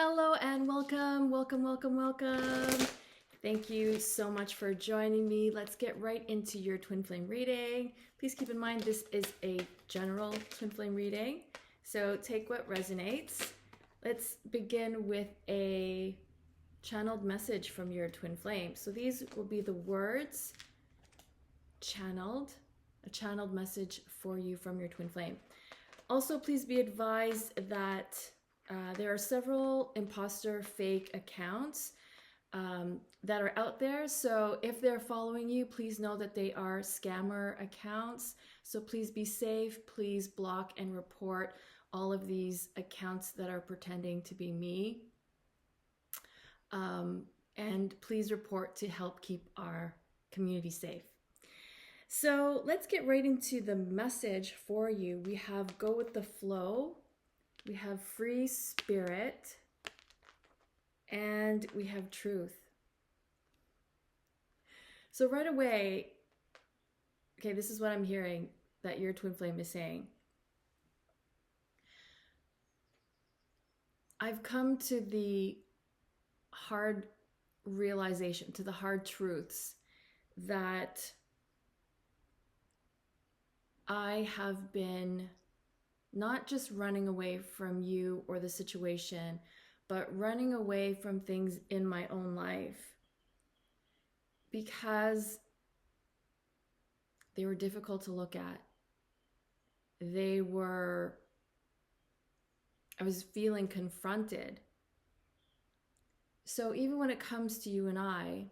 Hello and welcome, welcome, welcome, welcome. Thank you so much for joining me. Let's get right into your twin flame reading. Please keep in mind this is a general twin flame reading, so take what resonates. Let's begin with a channeled message from your twin flame. So these will be the words channeled, a channeled message for you from your twin flame. Also, please be advised that there are several imposter fake accounts that are out there. So if they're following you, please know that they are scammer accounts. So please be safe. Please block and report all of these accounts that are pretending to be me. And please report to help keep our community safe. So let's get right into the message for you. We have go with the flow, we have free spirit, and we have truth. So right away, okay, this is what I'm hearing that your twin flame is saying. I've come to the hard realization, to the hard truths that I have been not just running away from you or the situation, but running away from things in my own life because they were difficult to look at. I was feeling confronted. So even when it comes to you and I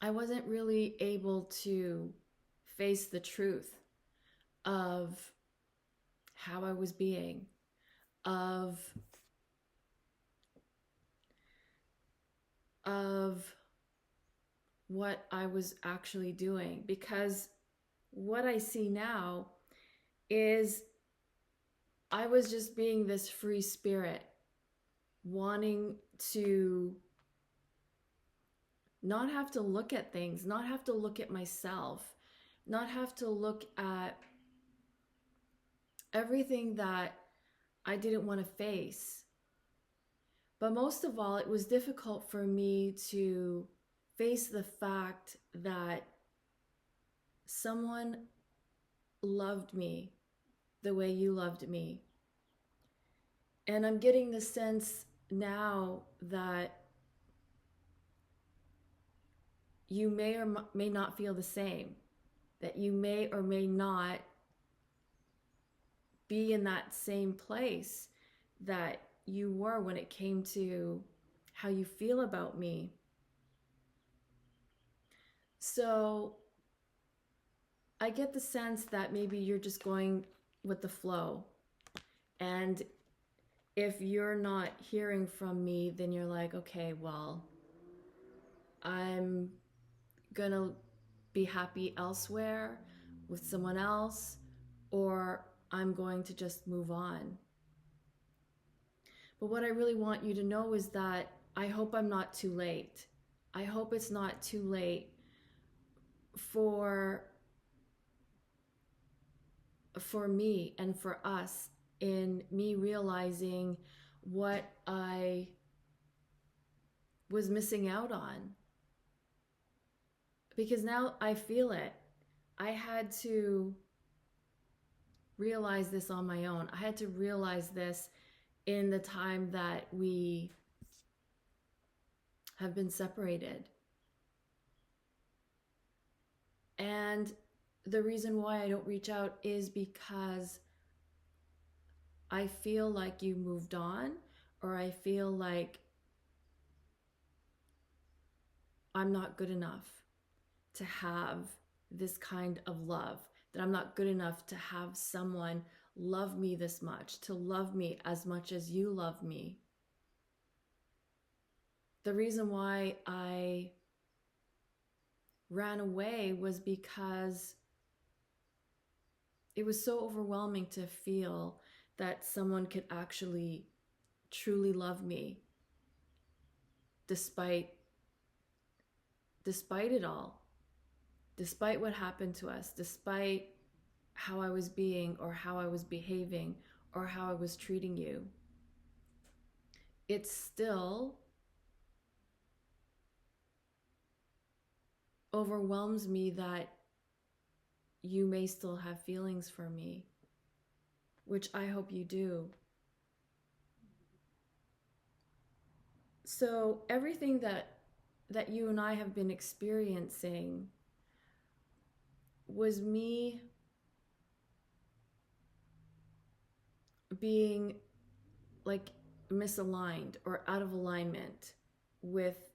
wasn't really able to face the truth of how I was being, of what I was actually doing. Because what I see now is I was just being this free spirit, wanting to not have to look at things, not have to look at myself, not have to look at everything that I didn't want to face. But most of all, it was difficult for me to face the fact that someone loved me the way you loved me. And I'm getting the sense now that you may or may not feel the same, that you may or may not be in that same place that you were when it came to how you feel about me. So I get the sense that maybe you're just going with the flow. And if you're not hearing from me, then you're like, okay, well, I'm gonna be happy elsewhere with someone else, or I'm going to just move on. But what I really want you to know is that I hope I'm not too late. I hope it's not too late for me and for us in me realizing what I was missing out on. Because now I feel it. I had to realize this on my own. I had to realize this in the time that we have been separated. And the reason why I don't reach out is because I feel like you moved on, or I feel like I'm not good enough to have this kind of love, that I'm not good enough to have someone love me this much, to love me as much as you love me. The reason why I ran away was because it was so overwhelming to feel that someone could actually truly love me despite it all, despite what happened to us, despite how I was being or how I was behaving or how I was treating you. it still overwhelms me that you may still have feelings for me, which I hope you do. So everything that you and I have been experiencing was me being like misaligned or out of alignment with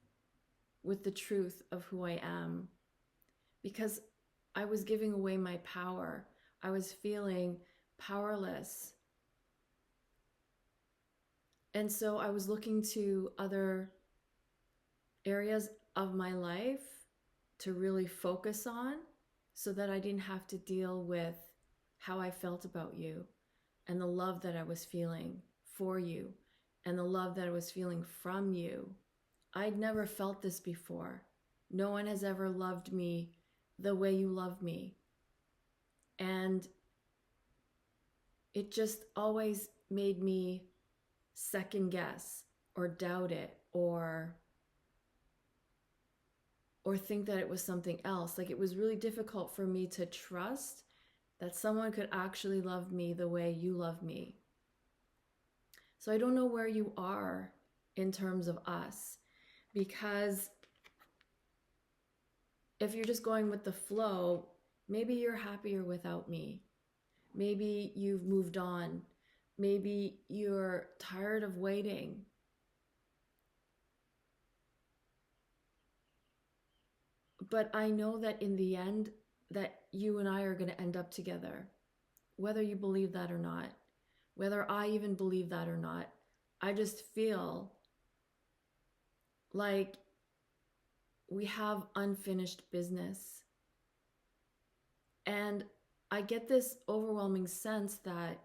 the truth of who I am, because I was giving away my power. I was feeling powerless. And so I was looking to other areas of my life to really focus on so that I didn't have to deal with how I felt about you and the love that I was feeling for you and the love that I was feeling from you. I'd never felt this before. No one has ever loved me the way you love me. And it just always made me second guess or doubt it or think that it was something else. Like, it was really difficult for me to trust that someone could actually love me the way you love me. So I don't know where you are in terms of us, because if you're just going with the flow, maybe you're happier without me. Maybe you've moved on. Maybe you're tired of waiting. But I know that in the end, that you and I are going to end up together, whether you believe that or not, whether I even believe that or not. I just feel like we have unfinished business. And I get this overwhelming sense that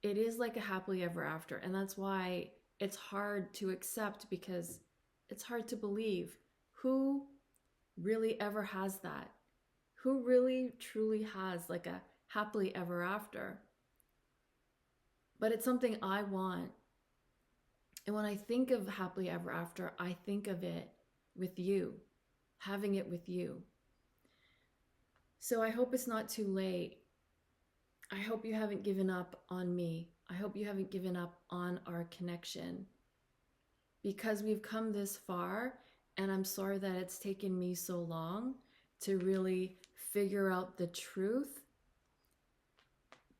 it is like a happily ever after. And that's why it's hard to accept, because it's hard to believe. Who really ever has that? Who really truly has like a happily ever after? But it's something I want. And when I think of happily ever after, I think of it with you, having it with you. So I hope it's not too late. I hope you haven't given up on me. I hope you haven't given up on our connection, because we've come this far, and I'm sorry that it's taken me so long to really figure out the truth.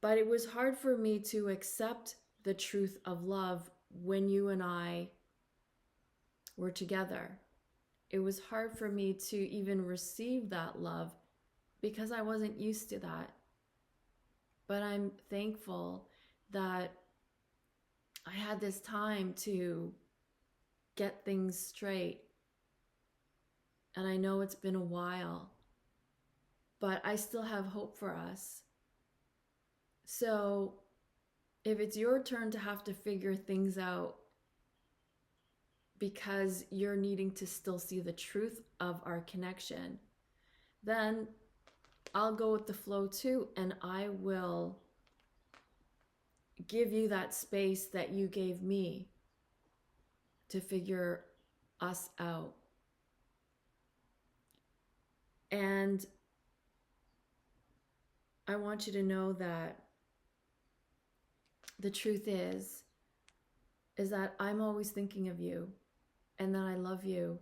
But it was hard for me to accept the truth of love when you and I were together. It was hard for me to even receive that love because I wasn't used to that. But I'm thankful that I had this time to get things straight. And I know it's been a while, but I still have hope for us. So if it's your turn to have to figure things out because you're needing to still see the truth of our connection, then I'll go with the flow too, and I will give you that space that you gave me to figure us out. And I want you to know that the truth is that I'm always thinking of you and that I love you,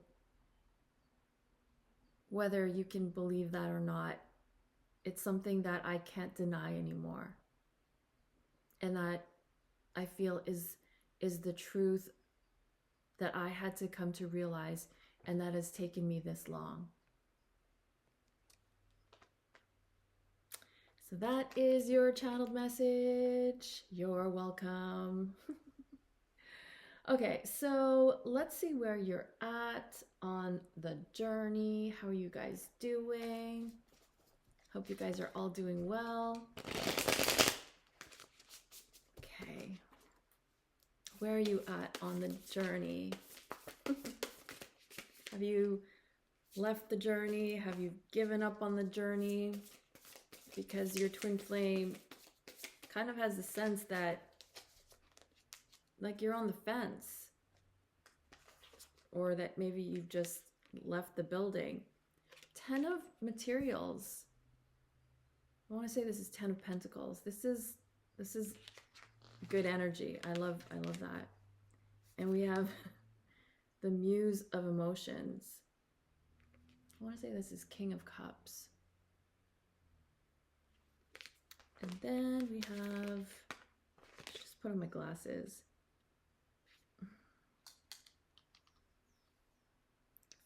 whether you can believe that or not. It's something that I can't deny anymore, and that I feel is the truth that I had to come to realize, and that has taken me this long. So that is your channeled message. You're welcome. Okay, so let's see where you're at on the journey. How are you guys doing? Hope you guys are all doing well. Okay. Where are you at on the journey? Have you left the journey? Have you given up on the journey? Because your twin flame kind of has the sense that like you're on the fence, or that maybe you've just left the building. 10 of materials. I want to say this is 10 of pentacles. This is good energy. I love that. And we have the muse of emotions. I want to say this is King of Cups. And then we have, just put on my glasses,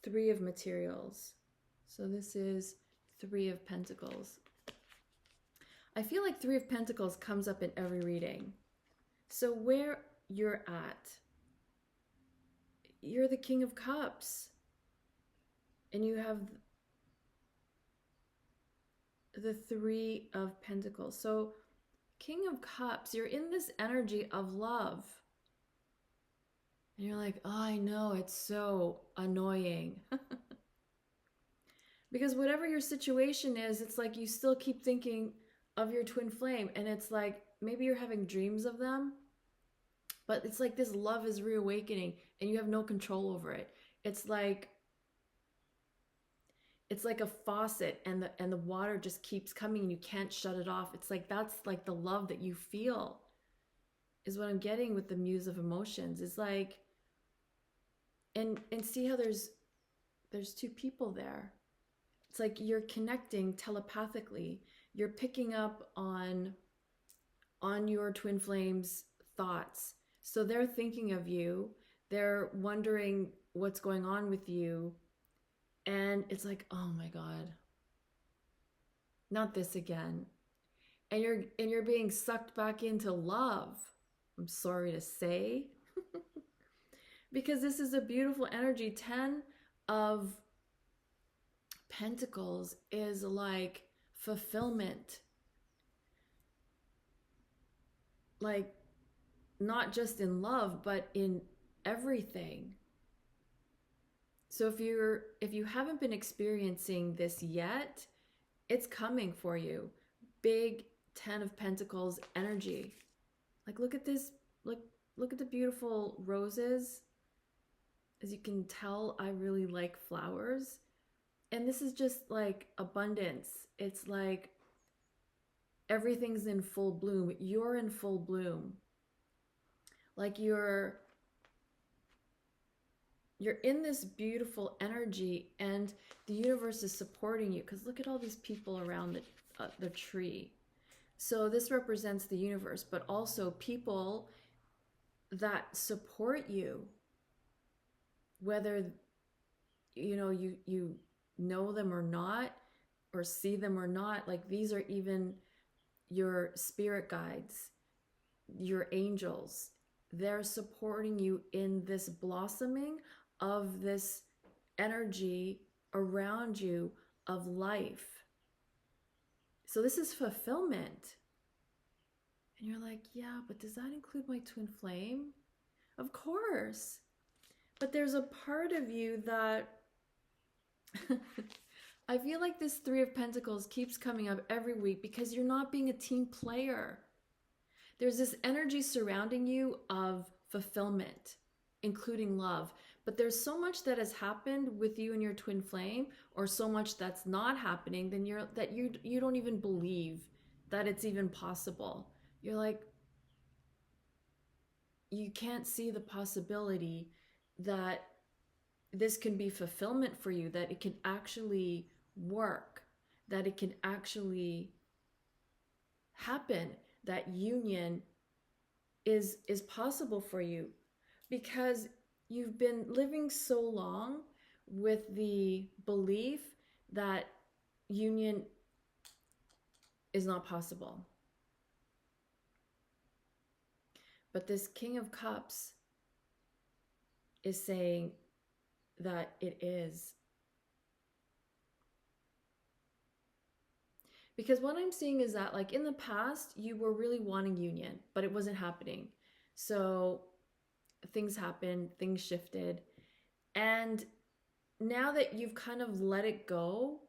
3 of materials. So this is 3 of Pentacles. I feel like 3 of Pentacles comes up in every reading. So where you're at, you're the King of Cups. And you have the 3 of Pentacles. So King of Cups, you're in this energy of love. And you're like, oh, I know, it's so annoying. Because whatever your situation is, it's like you still keep thinking of your twin flame. And it's like, maybe you're having dreams of them. But it's like this love is reawakening and you have no control over it. It's like a faucet and the water just keeps coming and you can't shut it off. It's like that's like the love that you feel is what I'm getting with the muse of emotions. It's like, and see how there's 2 people there. It's like you're connecting telepathically. You're picking up on your twin flame's thoughts. So they're thinking of you. They're wondering what's going on with you. And it's like, oh my God, not this again. And you're being sucked back into love. I'm sorry to say. Because this is a beautiful energy. 10 of Pentacles is like fulfillment. Like not just in love, but in everything. So if you haven't been experiencing this yet, it's coming for you. Big 10 of Pentacles energy. Like look at this, look at the beautiful roses. As you can tell, I really like flowers. And this is just like abundance. It's like everything's in full bloom. You're in full bloom. Like you're in this beautiful energy and the universe is supporting you, because look at all these people around the tree. So this represents the universe, but also people that support you, whether you know them or not, or see them or not. Like these are even your spirit guides, your angels. They're supporting you in this blossoming of this energy around you of life. So this is fulfillment. And you're like, yeah, but does that include my twin flame? Of course. But there's a part of you that I feel like this 3 of Pentacles keeps coming up every week because you're not being a team player. There's this energy surrounding you of fulfillment, including love. But there's so much that has happened with you and your twin flame, or so much that's not happening, then you don't even believe that it's even possible. You're like, you can't see the possibility that this can be fulfillment for you, that it can actually work, that it can actually happen, that union is possible for you, because you've been living so long with the belief that union is not possible. But this King of Cups is saying that it is. Because what I'm seeing is that, like, in the past, you were really wanting union, but it wasn't happening. So things happened, things shifted. And now that you've kind of let it go,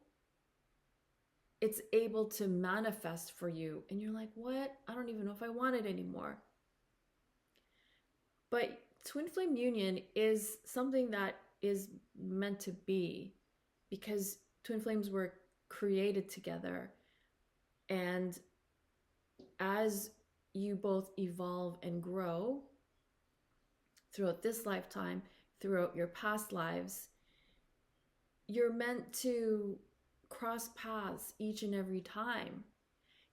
it's able to manifest for you. And you're like, what? I don't even know if I want it anymore. But twin flame union is something that is meant to be, because twin flames were created together. And as you both evolve and grow throughout this lifetime, throughout your past lives, you're meant to cross paths each and every time.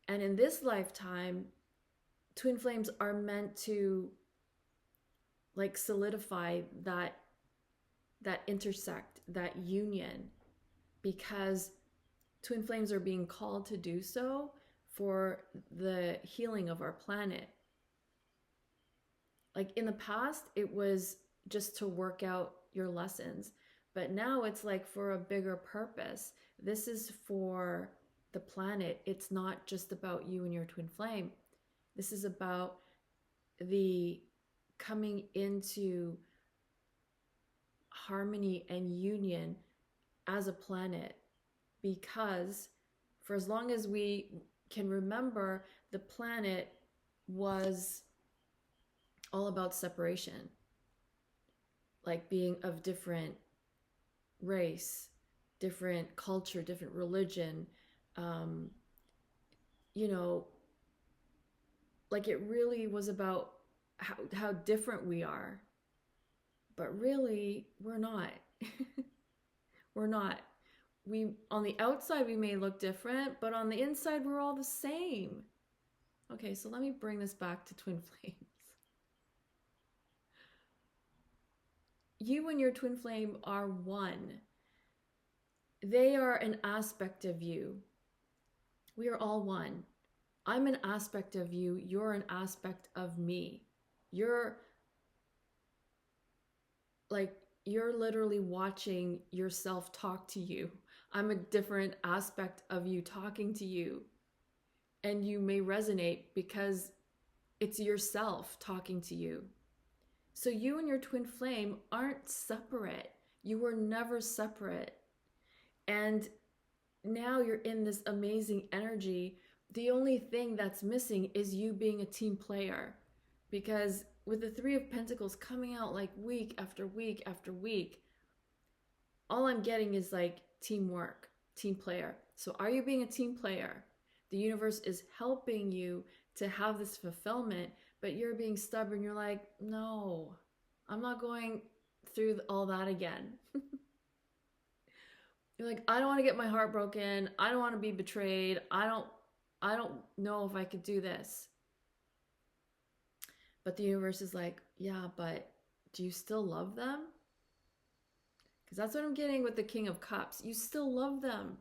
And in this lifetime, twin flames are meant to like solidify that intersect, that union, because twin flames are being called to do so for the healing of our planet. Like in the past, it was just to work out your lessons, but now it's like for a bigger purpose. This is for the planet. It's not just about you and your twin flame. This is about the coming into harmony and union as a planet, because for as long as we can remember, the planet was all about separation, like being of different race, different culture, different religion, you know, like it really was about how different we are. But really, we're not. We're not. We, on the outside, we may look different, but on the inside, we're all the same. Okay, so let me bring this back to twin flames. You and your twin flame are one. They are an aspect of you. We are all one. I'm an aspect of you. You're an aspect of me. You're literally watching yourself talk to you. I'm a different aspect of you talking to you. And you may resonate because it's yourself talking to you. So you and your twin flame aren't separate. You were never separate. And now you're in this amazing energy. The only thing that's missing is you being a team player. Because with the Three of Pentacles coming out like week after week after week, all I'm getting is like teamwork, team player. So are you being a team player? The universe is helping you to have this fulfillment, but you're being stubborn. You're like, no, I'm not going through all that again. You're like, I don't want to get my heart broken. I don't want to be betrayed. I don't know if I could do this. But the universe is like, yeah, but do you still love them? Because that's what I'm getting with the King of Cups. You still love them.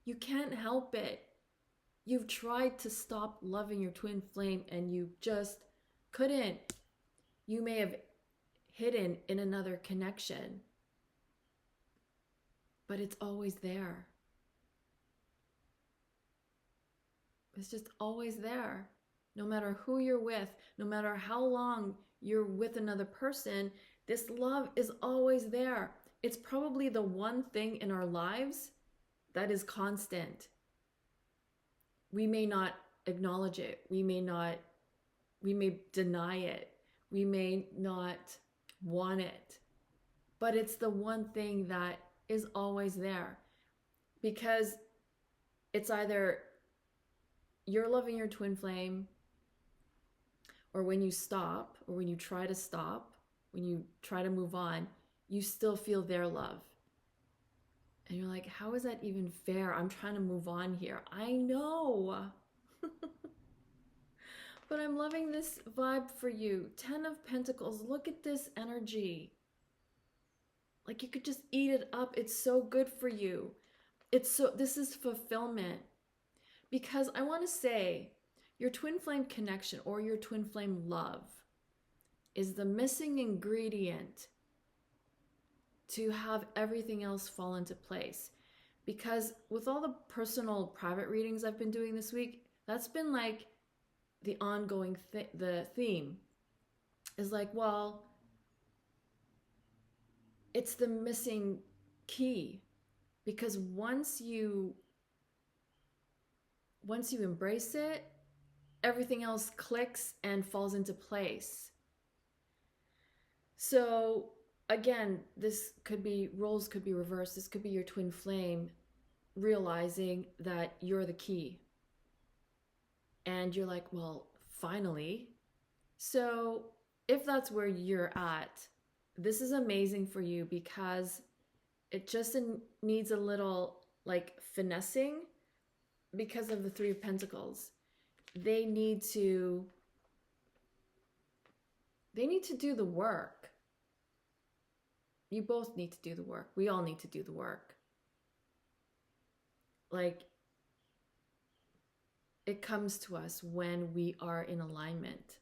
You can't help it. You've tried to stop loving your twin flame and you just couldn't. You may have hidden in another connection, but it's always there. It's just always there. No matter who you're with, no matter how long you're with another person, this love is always there. It's probably the one thing in our lives that is constant. We may not acknowledge it. We may deny it. We may not want it. But it's the one thing that is always there. Because it's either you're loving your twin flame, or when you stop, or when you try to stop, when you try to move on, you still feel their love. And you're like, how is that even fair? I'm trying to move on here. I know. But I'm loving this vibe for you. 10 of Pentacles. Look at this energy. Like you could just eat it up. It's so good for you. This is fulfillment. Because I want to say, your twin flame connection or your twin flame love is the missing ingredient to have everything else fall into place. Because with all the personal private readings I've been doing this week, that's been like the ongoing the theme is like, well, it's the missing key. Because once you embrace it, everything else clicks and falls into place. So again, this could be, roles could be reversed. This could be your twin flame realizing that you're the key. And you're like, well, finally. So if that's where you're at, this is amazing for you because it just needs a little like finessing because of the Three of Pentacles. They need to do the work. You both need to do the work. We all need to do the work. Like, it comes to us when we are in alignment.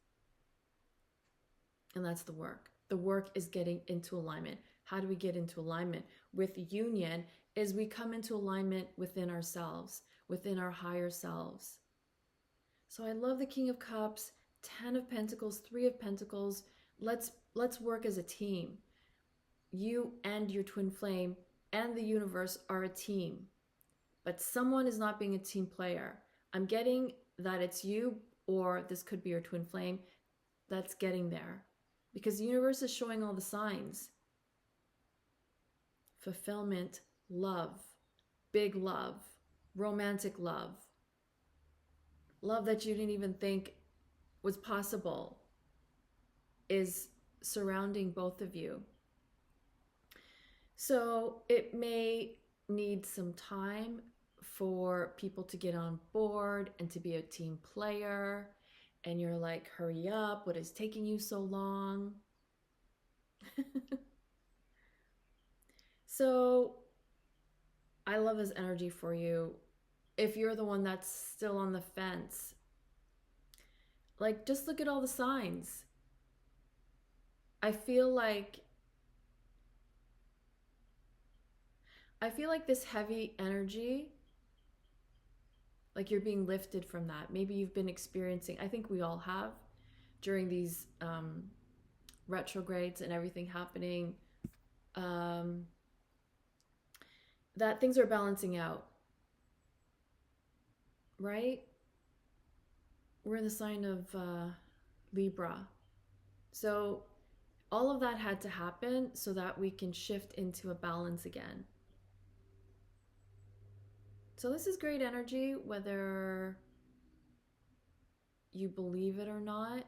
And that's the work. The work is getting into alignment. How do we get into alignment? With union is we come into alignment within ourselves, within our higher selves. So I love the King of Cups, 10 of Pentacles, 3 of Pentacles. Let's work as a team. You and your twin flame and the universe are a team. But someone is not being a team player. I'm getting that it's you, or this could be your twin flame, that's getting there. Because the universe is showing all the signs. Fulfillment, love, big love, romantic love, love that you didn't even think was possible is surrounding both of you. So it may need some time for people to get on board and to be a team player. And you're like, hurry up, what is taking you so long? So I love this energy for you. If you're the one that's still on the fence, like, just look at all the signs. I feel like this heavy energy, like you're being lifted from that. Maybe you've been experiencing, I think we all have, during these retrogrades and everything happening, that things are balancing out, right? We're in the sign of Libra. So all of that had to happen so that we can shift into a balance again. So this is great energy, whether you believe it or not.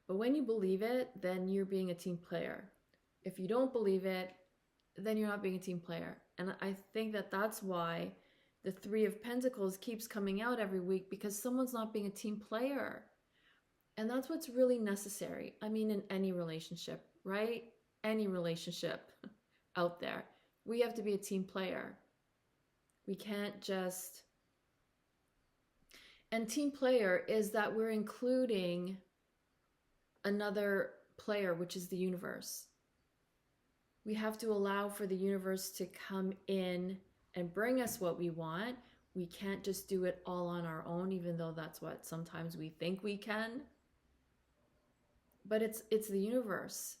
But when you believe it, then you're being a team player. If you don't believe it, then you're not being a team player. And I think that that's why the Three of Pentacles keeps coming out every week, because someone's not being a team player. And that's what's really necessary. I mean, in any relationship, right? Any relationship out there, we have to be a team player. We can't just... And team player is that we're including another player, which is the universe. We have to allow for the universe to come in and bring us what we want. We can't just do it all on our own, even though that's what sometimes we think we can. But it's the universe.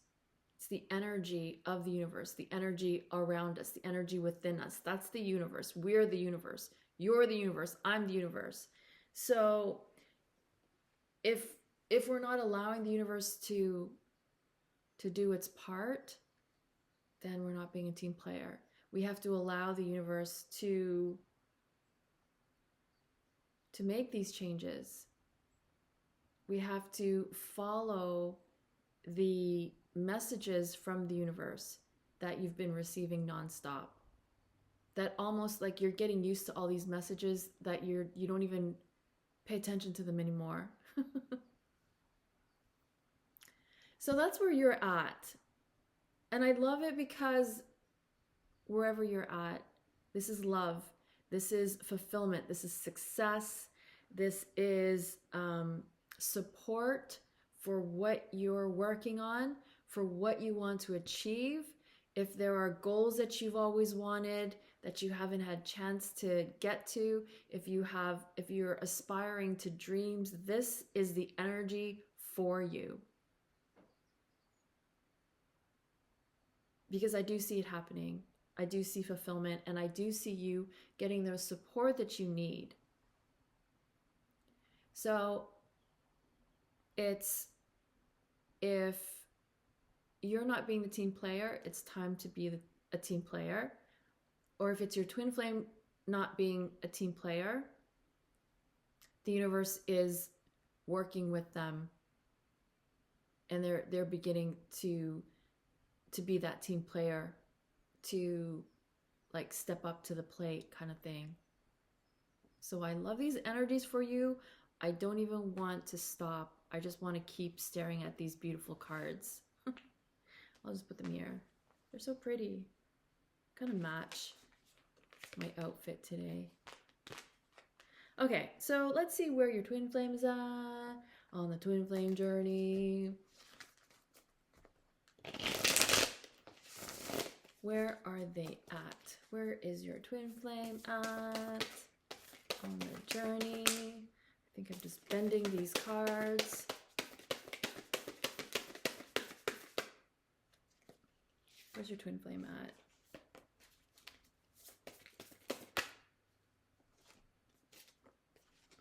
It's the energy of the universe, the energy around us, the energy within us. That's the universe. We're the universe. You're the universe. I'm the universe. So if we're not allowing the universe to do its part, then we're not being a team player. We have to allow the universe to make these changes. We have to follow the messages from the universe that you've been receiving nonstop. That almost like you're getting used to all these messages that you don't even pay attention to them anymore. So that's where you're at. And I love it because wherever you're at, this is love. This is fulfillment. This is success. This is support for what you're working on, for what you want to achieve. If there are goals that you've always wanted that you haven't had chance to get to, if you're aspiring to dreams, this is the energy for you. Because I do see it happening. I do see fulfillment, and I do see you getting the support that you need. So it's if you're not being the team player, it's time to be a team player. Or if it's your twin flame not being a team player, the universe is working with them, and they're beginning to be that team player, to like step up to the plate kind of thing. So I love these energies for you. I don't even want to stop. I just want to keep staring at these beautiful cards. I'll just put them here. They're so pretty. Kind of match my outfit today. Okay, so let's see where your twin flame is at on the twin flame journey. Where are they at? Where is your twin flame at on the journey? I think I'm just bending these cards. Where's your twin flame at?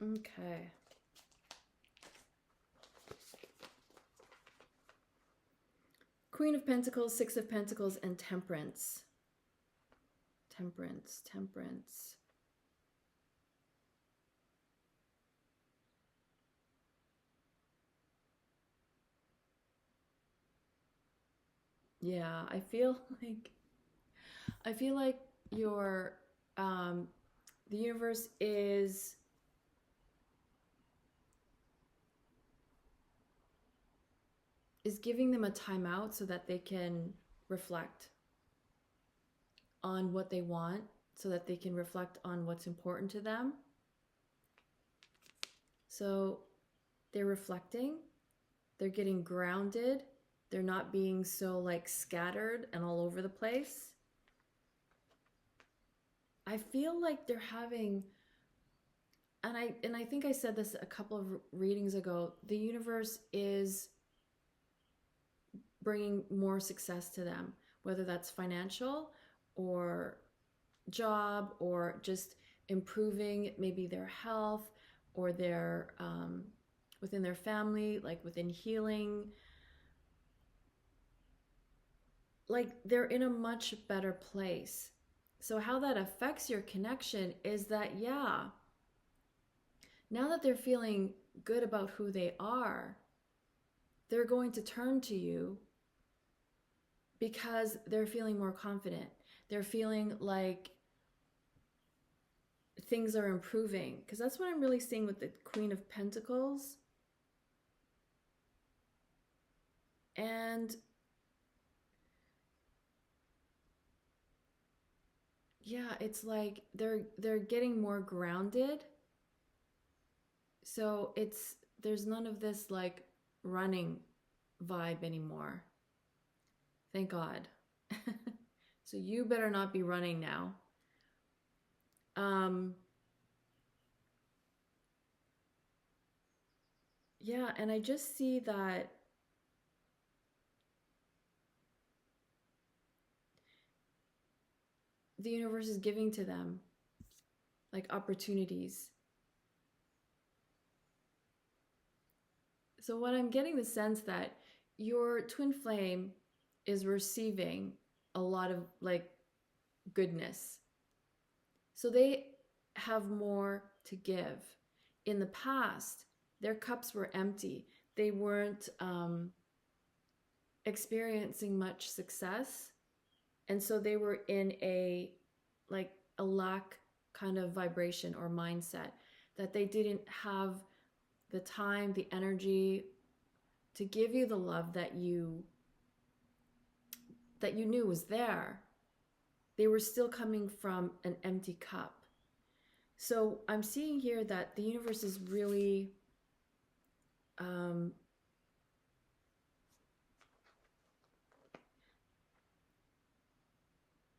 Okay. Queen of Pentacles, Six of Pentacles, and Temperance. Temperance, Temperance. Yeah, I feel like your the universe is giving them a timeout so that they can reflect on what they want, so that they can reflect on what's important to them. So they're reflecting, they're getting grounded, they're not being so like scattered and all over the place. I feel like they're having, and I think I said this a couple of readings ago, the universe is bringing more success to them, whether that's financial or job or just improving maybe their health or their within their family, like within healing. Like they're in a much better place. So how that affects your connection is that, yeah, now that they're feeling good about who they are, they're going to turn to you because they're feeling more confident. They're feeling like things are improving. Because that's what I'm really seeing with the Queen of Pentacles. And yeah, it's like they're getting more grounded. So there's none of this like running vibe anymore. Thank God. So you better not be running now. Yeah, and I just see that the universe is giving to them like opportunities. So what I'm getting the sense that your twin flame is receiving a lot of like goodness. So they have more to give. In the past, their cups were empty. They weren't experiencing much success. And so they were in a lack kind of vibration or mindset, that they didn't have the time, the energy to give you the love that you knew was there. They were still coming from an empty cup. So I'm seeing here that the universe is really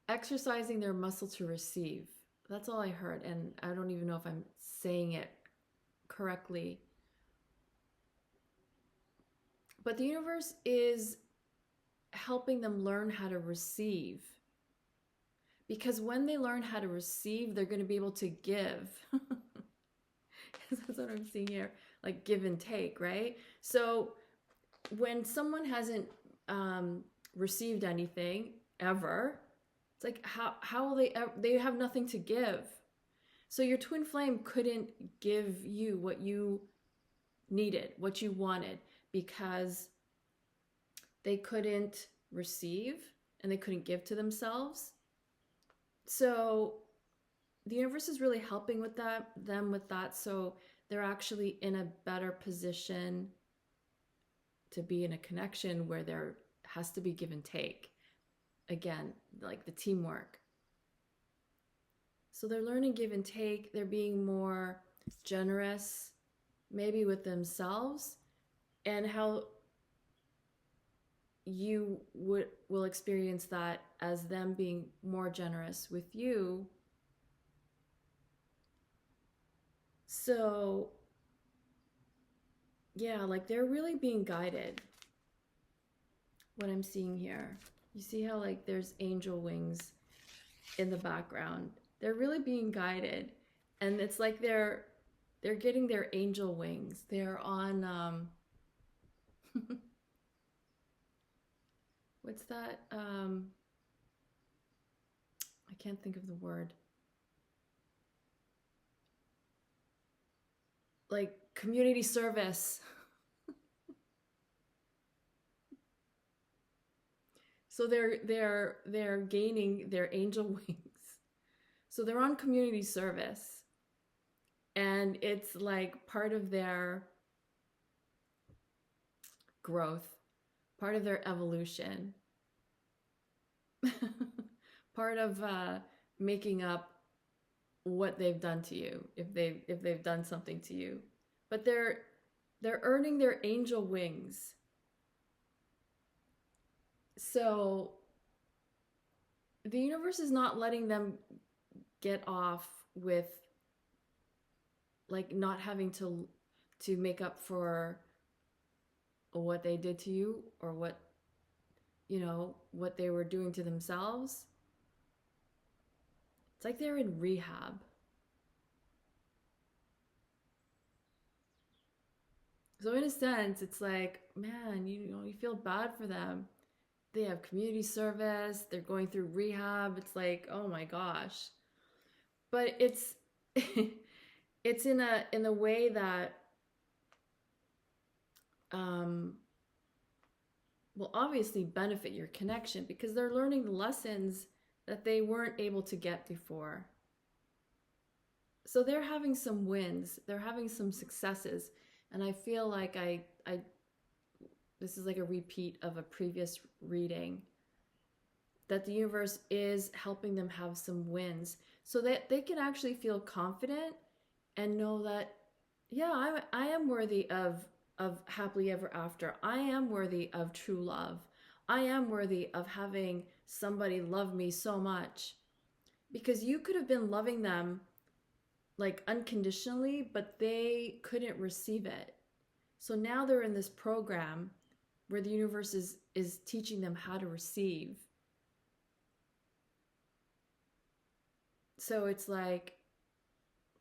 exercising their muscle to receive. That's all I heard, and I don't even know if I'm saying it correctly. But the universe is helping them learn how to receive. Because when they learn how to receive, they're going to be able to give. That's what I'm seeing here. like give and take, right? So when someone hasn't received anything ever, it's like how will they have nothing to give. So your twin flame couldn't give you what you needed, what you wanted, because they couldn't receive and they couldn't give to themselves. So the universe is really helping with them with that, so they're actually in a better position to be in a connection where there has to be give and take. Again, like the teamwork. So they're learning give and take. They're being more generous, maybe with themselves, and how you will experience that as them being more generous with you. So yeah, like they're really being guided. What I'm seeing here, you see how like there's angel wings in the background. They're really being guided, and it's like they're getting their angel wings. They're on what's that? I can't think of the word. Like community service. So they're gaining their angel wings. So they're on community service, and it's like part of their growth, part of their evolution, part of making up what they've done to you, if they've done something to you. But they're earning their angel wings. So the universe is not letting them get off with like not having to make up for what they did to you, or what, you know, what they were doing to themselves. It's like they're in rehab. So in a sense, it's like, man, you know, you feel bad for them. They have community service, they're going through rehab. It's like, oh my gosh. But it's it's in a way that will obviously benefit your connection, because they're learning lessons that they weren't able to get before. So they're having some wins, they're having some successes, and I feel like I this is like a repeat of a previous reading, that the universe is helping them have some wins so that they can actually feel confident and know that, yeah, I am worthy of happily ever after. I am worthy of true love. I am worthy of having somebody love me so much. Because you could have been loving them like unconditionally, but they couldn't receive it. So now they're in this program where the universe is teaching them how to receive. So it's like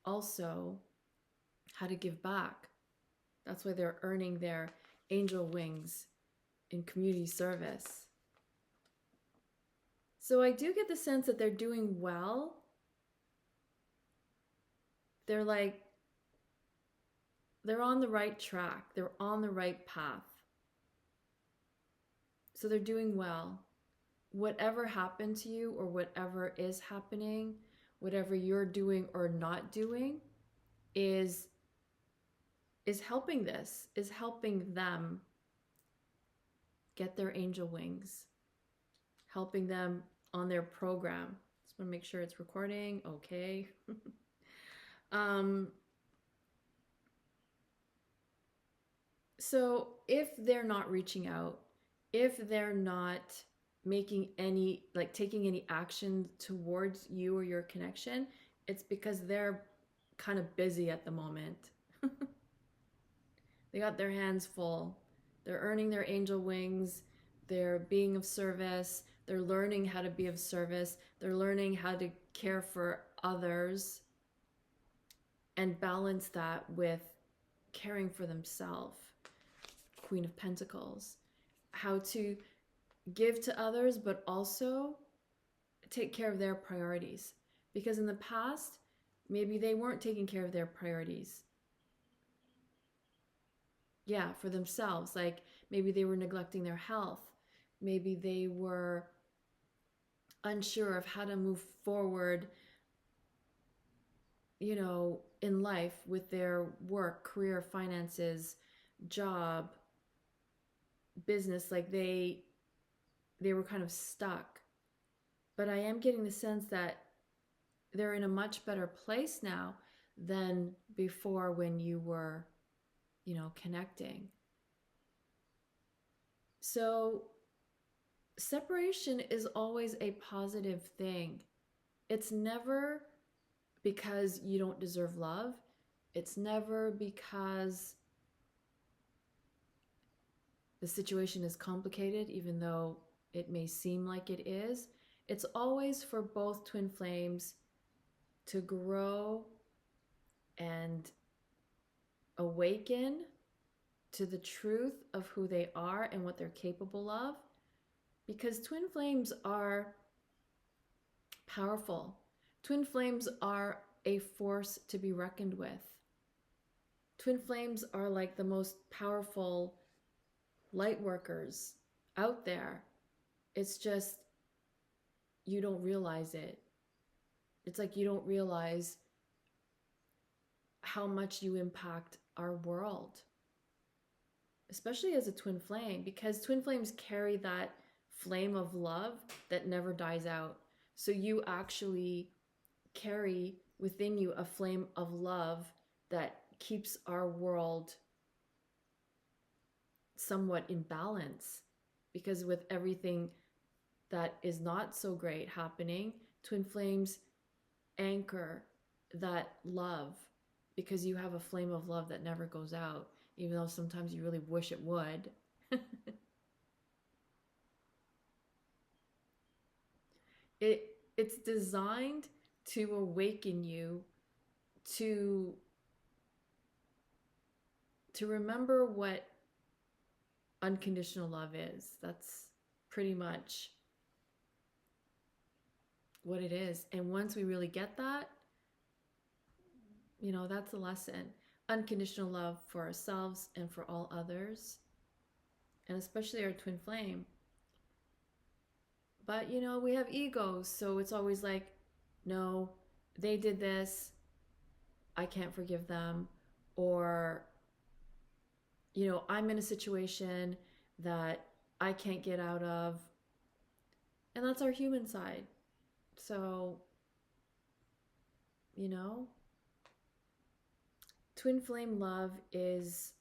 also how to give back. That's why they're earning their angel wings in community service. So I do get the sense that they're doing well. They're like, they're on the right track. They're on the right path. So they're doing well. Whatever happened to you, or whatever is happening, whatever you're doing or not doing, is helping is helping them get their angel wings, helping them on their program. Just want to make sure it's recording. Okay. So if they're not reaching out, if they're not making any, like taking any action towards you or your connection, it's because they're kind of busy at the moment. They got their hands full. They're earning their angel wings. They're being of service. They're learning how to be of service. They're learning how to care for others and balance that with caring for themselves, Queen of Pentacles, how to give to others, but also take care of their priorities. Because in the past, maybe they weren't taking care of their priorities. Yeah, for themselves. Like maybe they were neglecting their health. Maybe they were unsure of how to move forward, you know, in life with their work, career, finances, job, business. Like they were kind of stuck. But I am getting the sense that they're in a much better place now than before when you were, you know, connecting. So separation is always a positive thing. It's never because you don't deserve love. It's never because the situation is complicated, even though it may seem like it is. It's always for both twin flames to grow and awaken to the truth of who they are and what they're capable of. Because twin flames are powerful. Twin flames are a force to be reckoned with. Twin flames are like the most powerful light workers out there. It's just, you don't realize it. It's like you don't realize how much you impact our world, especially as a twin flame, because twin flames carry that flame of love that never dies out. So you actually carry within you a flame of love that keeps our world somewhat in balance, because with everything that is not so great happening, twin flames anchor that love, because you have a flame of love that never goes out, even though sometimes you really wish it would. It's designed to awaken you to remember what unconditional love is. That's pretty much what it is. And once we really get that, you know, that's a lesson. Unconditional love for ourselves and for all others, and especially our twin flame. But, you know, we have egos, so it's always like, no, they did this, I can't forgive them. Or, you know, I'm in a situation that I can't get out of. And that's our human side. So, you know, twin flame love is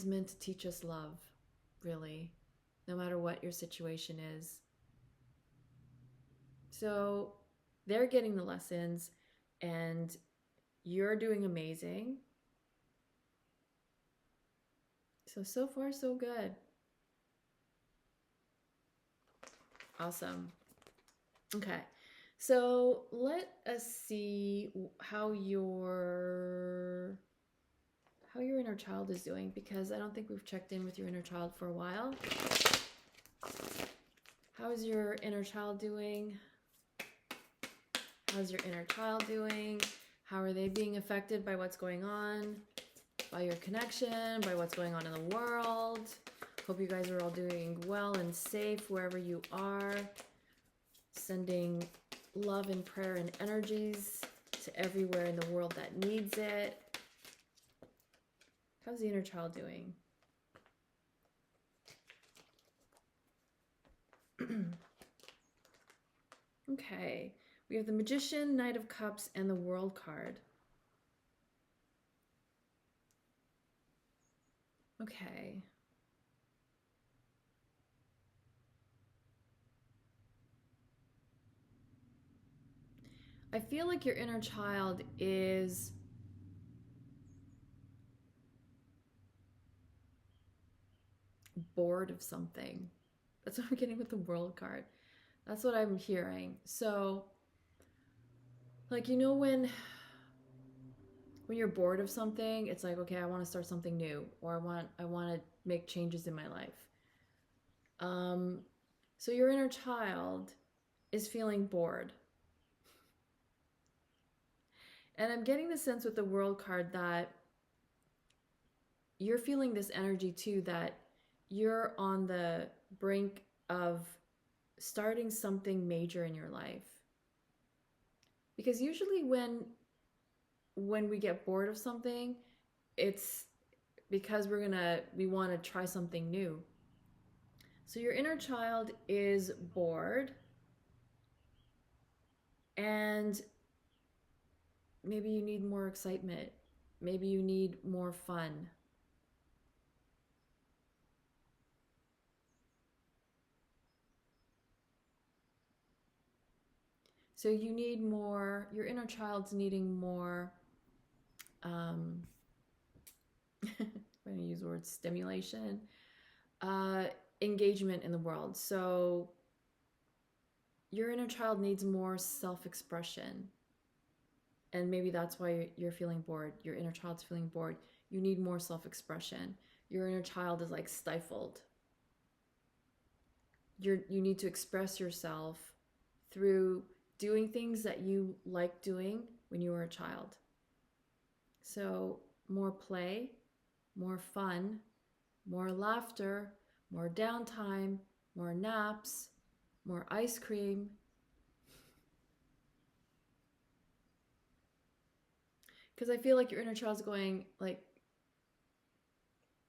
meant to teach us love, really, no matter what your situation is. So they're getting the lessons and you're doing amazing. So far, so good. Awesome. Okay. So let us see how your inner child is doing, because I don't think we've checked in with your inner child for a while. How is your inner child doing? How's your inner child doing? How are they being affected by what's going on? By your connection, by what's going on in the world? Hope you guys are all doing well and safe wherever you are. Sending love and prayer and energies to everywhere in the world that needs it. How's the inner child doing? Okay, we have the Magician, Knight of Cups, and the World card. Okay. I feel like your inner child is bored of something. That's what I'm getting with the World card. That's what I'm hearing. So, like, you know, when when you're bored of something, it's like, okay, I want to start something new, or I want to make changes in my life. So your inner child is feeling bored. And I'm getting the sense with the World card that you're feeling this energy too, that you're on the brink of starting something major in your life. Because usually when we get bored of something, it's because we want to try something new. So your inner child is bored, and maybe you need more excitement. Maybe you need more fun. So you need more, your inner child's needing more, I'm going to use the word stimulation, engagement in the world. So your inner child needs more self-expression. And maybe that's why you're feeling bored. Your inner child's feeling bored. You need more self-expression. Your inner child is like stifled. You need to express yourself through doing things that you liked doing when you were a child. So more play, more fun, more laughter, more downtime, more naps, more ice cream. Because I feel like your inner child's going, like,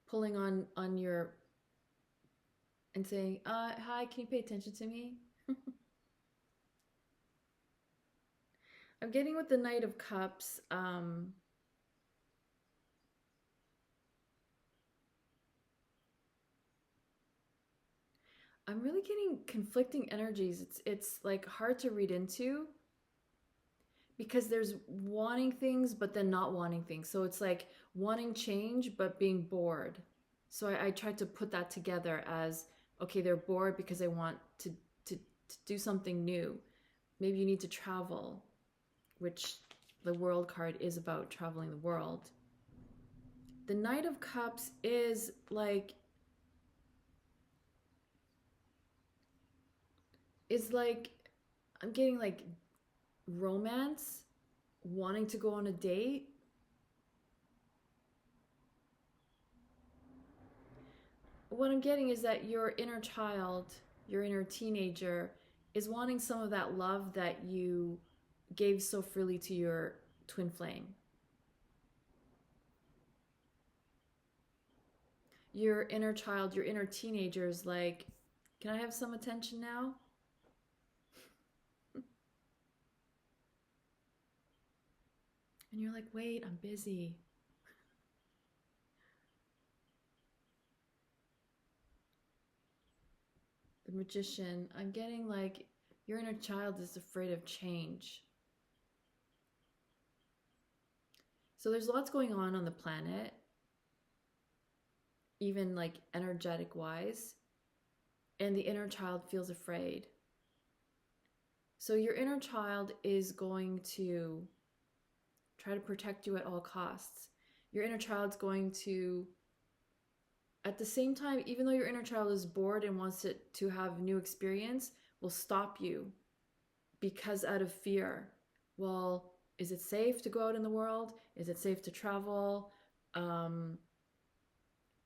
pulling on your, and saying, hi, can you pay attention to me? I'm getting with the Knight of Cups, I'm really getting conflicting energies. It's like hard to read into, because there's wanting things but then not wanting things. So it's like wanting change but being bored. So I tried to put that together as, okay, they're bored because they want to do something new. Maybe you need to travel, which the World card is about traveling the world. The Knight of Cups is like, I'm getting like romance, wanting to go on a date. What I'm getting is that your inner child, your inner teenager, is wanting some of that love that you gave so freely to your twin flame. Your inner child, your inner teenager is like, can I have some attention now? And you're like, wait, I'm busy. The Magician, I'm getting like your inner child is afraid of change. So there's lots going on the planet, even like energetic wise, and the inner child feels afraid. So your inner child is going to try to protect you at all costs. Your inner child's going to, at the same time, even though your inner child is bored and wants it to have new experience, will stop you because out of fear. Well, is it safe to go out in the world? Is it safe to travel?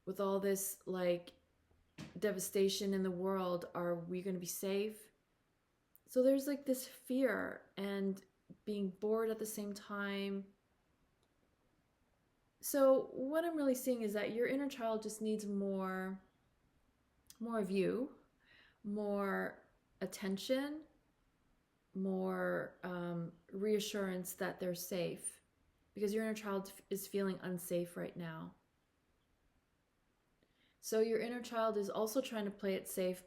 With all this like devastation in the world, are we going to be safe? So there's like this fear and being bored at the same time. So what I'm really seeing is that your inner child just needs more of you, more attention, more reassurance that they're safe, because your inner child is feeling unsafe right now. So your inner child is also trying to play it safe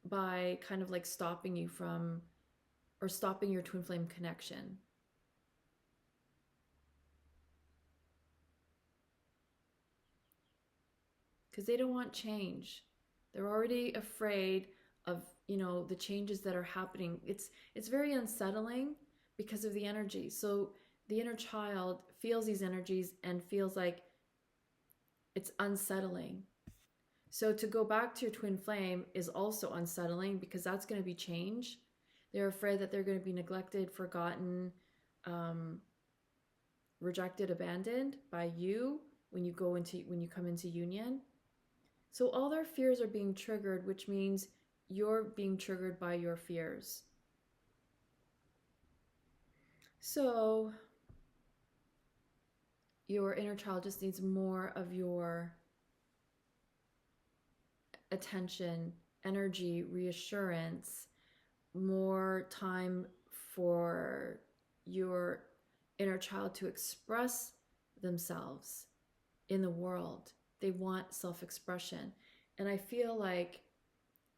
by kind of like stopping you from, or stopping your twin flame connection. Because they don't want change. They're already afraid of, you know, the changes that are happening. It's very unsettling because of the energy. So the inner child feels these energies and feels like it's unsettling. So to go back to your twin flame is also unsettling because that's going to be change. They're afraid that they're going to be neglected, forgotten, rejected, abandoned by you when you come into union. So all their fears are being triggered, which means you're being triggered by your fears. So your inner child just needs more of your attention, energy, reassurance, more time for your inner child to express themselves in the world. They want self-expression. And I feel like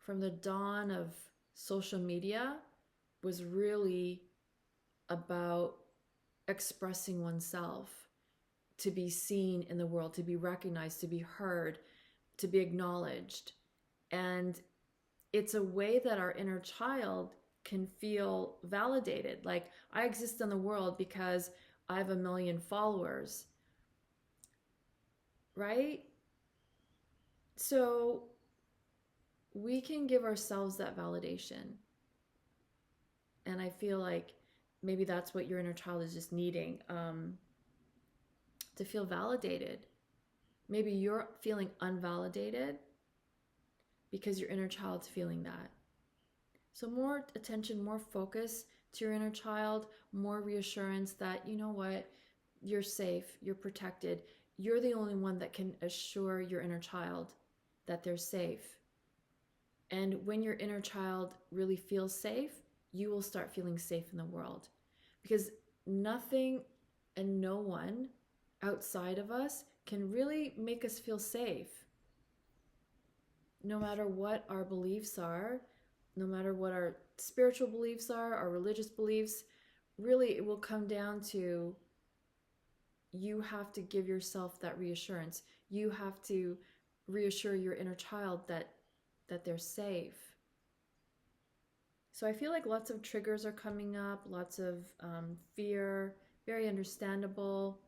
from the dawn of social media was really about expressing oneself, to be seen in the world, to be recognized, to be heard, to be acknowledged. And it's a way that our inner child can feel validated. Like, I exist in the world because I have 1 million followers, right? So we can give ourselves that validation. And I feel like maybe that's what your inner child is just needing, to feel validated. Maybe you're feeling unvalidated because your inner child's feeling that. So more attention, more focus to your inner child, more reassurance that, you know what, you're safe, you're protected. You're the only one that can assure your inner child that they're safe. And when your inner child really feels safe, you will start feeling safe in the world. Because nothing and no one outside of us can really make us feel safe. No matter what our beliefs are, no matter what our spiritual beliefs are, our religious beliefs, really it will come down to, you have to give yourself that reassurance. You have to reassure your inner child that they're safe. So I feel like lots of triggers are coming up, lots of fear, very understandable,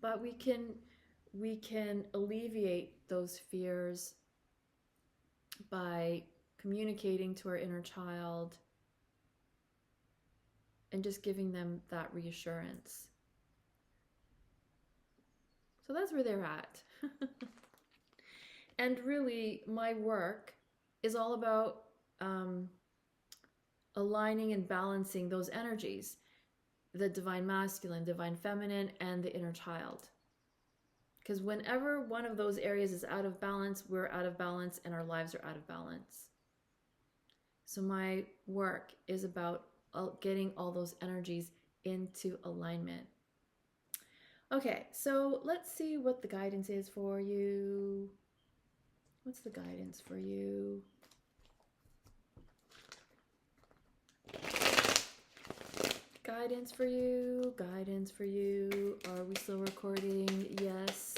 but we can alleviate those fears by communicating to our inner child and just giving them that reassurance. So that's where they're at. And really, my work is all about aligning and balancing those energies, the divine masculine, divine feminine, and the inner child. Because whenever one of those areas is out of balance, we're out of balance and our lives are out of balance. So my work is about getting all those energies into alignment. Okay, so let's see what the guidance is for you. What's the guidance for you? Guidance for you, guidance for you. Are we still recording? Yes.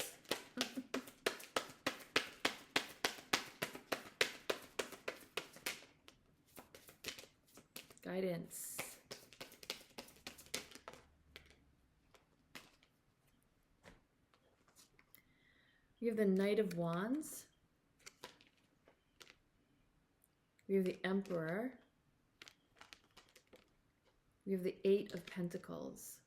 Guidance. We have the Knight of Wands. We have the Emperor. We have the Eight of Pentacles.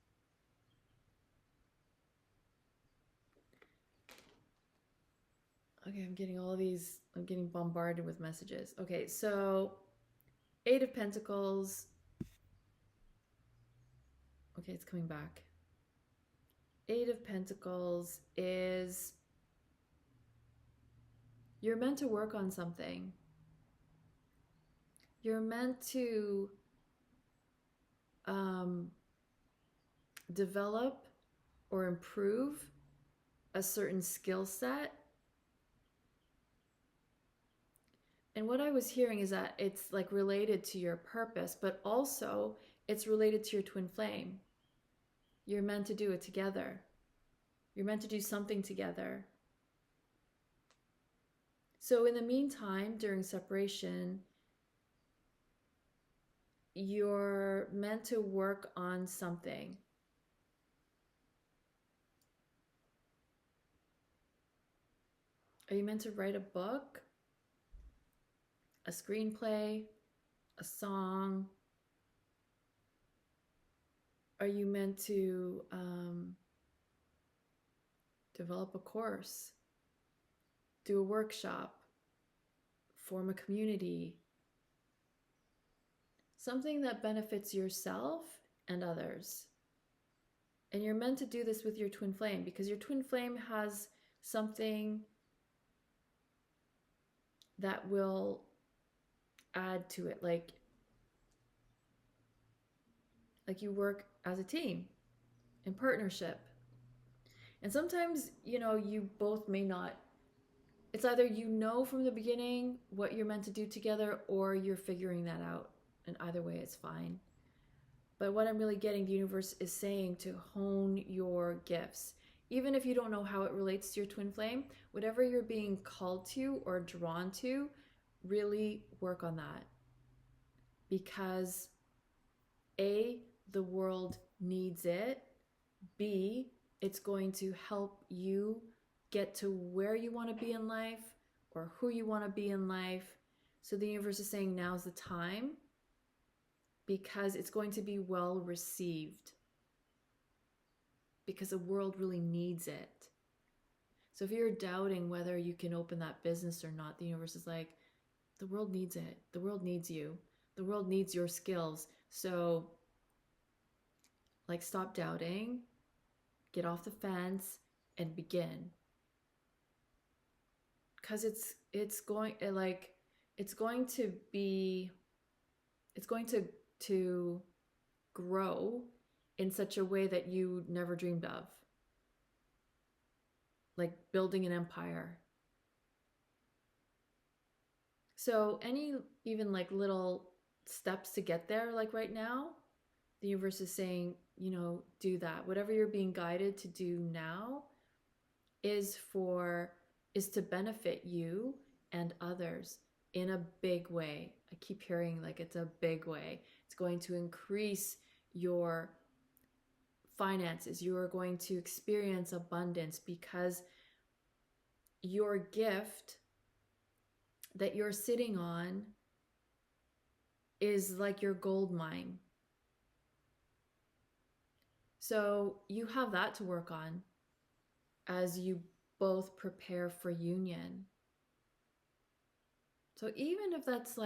Okay, I'm getting all these, I'm getting bombarded with messages. Okay, so Eight of Pentacles. Okay, it's coming back. Eight of Pentacles is, you're meant to work on something. You're meant to develop or improve a certain skill set. And what I was hearing is that it's like related to your purpose, but also it's related to your twin flame. You're meant to do it together. You're meant to do something together. So in the meantime, during separation, you're meant to work on something. Are you meant to write a book, a screenplay, a song? Are you meant to develop a course, do a workshop, form a community? Something that benefits yourself and others. And you're meant to do this with your twin flame because your twin flame has something that will add to it. Like you work as a team in partnership. And sometimes, you both may not. It's either from the beginning what you're meant to do together or you're figuring that out. And either way, it's fine. But what I'm really getting, the universe is saying to hone your gifts. Even if you don't know how it relates to your twin flame, whatever you're being called to or drawn to, really work on that. Because A, the world needs it. B, it's going to help you get to where you want to be in life or who you want to be in life. So the universe is saying now's the time because it's going to be well received. Because the world really needs it. So if you're doubting whether you can open that business or not, the universe is like, the world needs it. The world needs you. The world needs your skills. So, stop doubting, get off the fence, and begin. Because it's going to grow in such a way that you never dreamed of. Like building an empire. So any even little steps to get there, right now, the universe is saying, do that. Whatever you're being guided to do now is to benefit you and others in a big way. I keep hearing it's a big way. It's going to increase your finances. You are going to experience abundance because your gift that you're sitting on is like your gold mine. So you have that to work on as you both prepare for union. So even if that's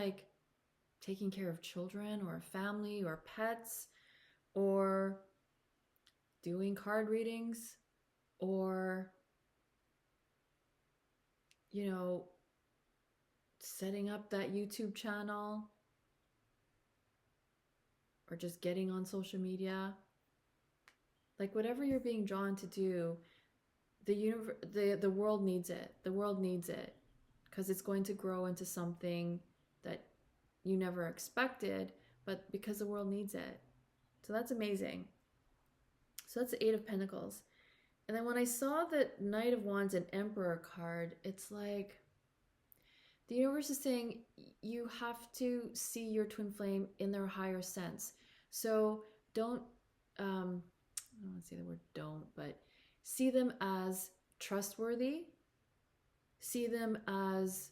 taking care of children or family or pets or doing card readings or, setting up that YouTube channel or just getting on social media, whatever you're being drawn to do, the world needs it. The world needs it because it's going to grow into something that you never expected, but because the world needs it. So that's amazing. So that's the Eight of Pentacles. And then when I saw the Knight of Wands and Emperor card, it's the universe is saying you have to see your twin flame in their higher sense. So don't, I don't want to say the word don't, but see them as trustworthy. See them as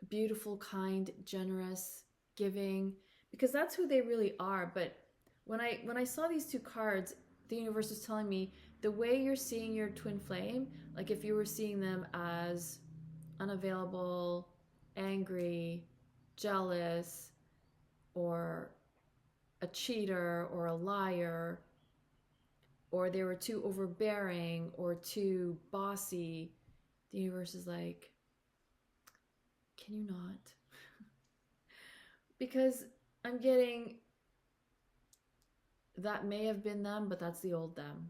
beautiful, kind, generous, giving, because that's who they really are. But when I saw these two cards, the universe was telling me the way you're seeing your twin flame, if you were seeing them as unavailable, angry, jealous, or a cheater or a liar, or they were too overbearing or too bossy, the universe is like, can you not? Because I'm getting that may have been them, but that's the old them.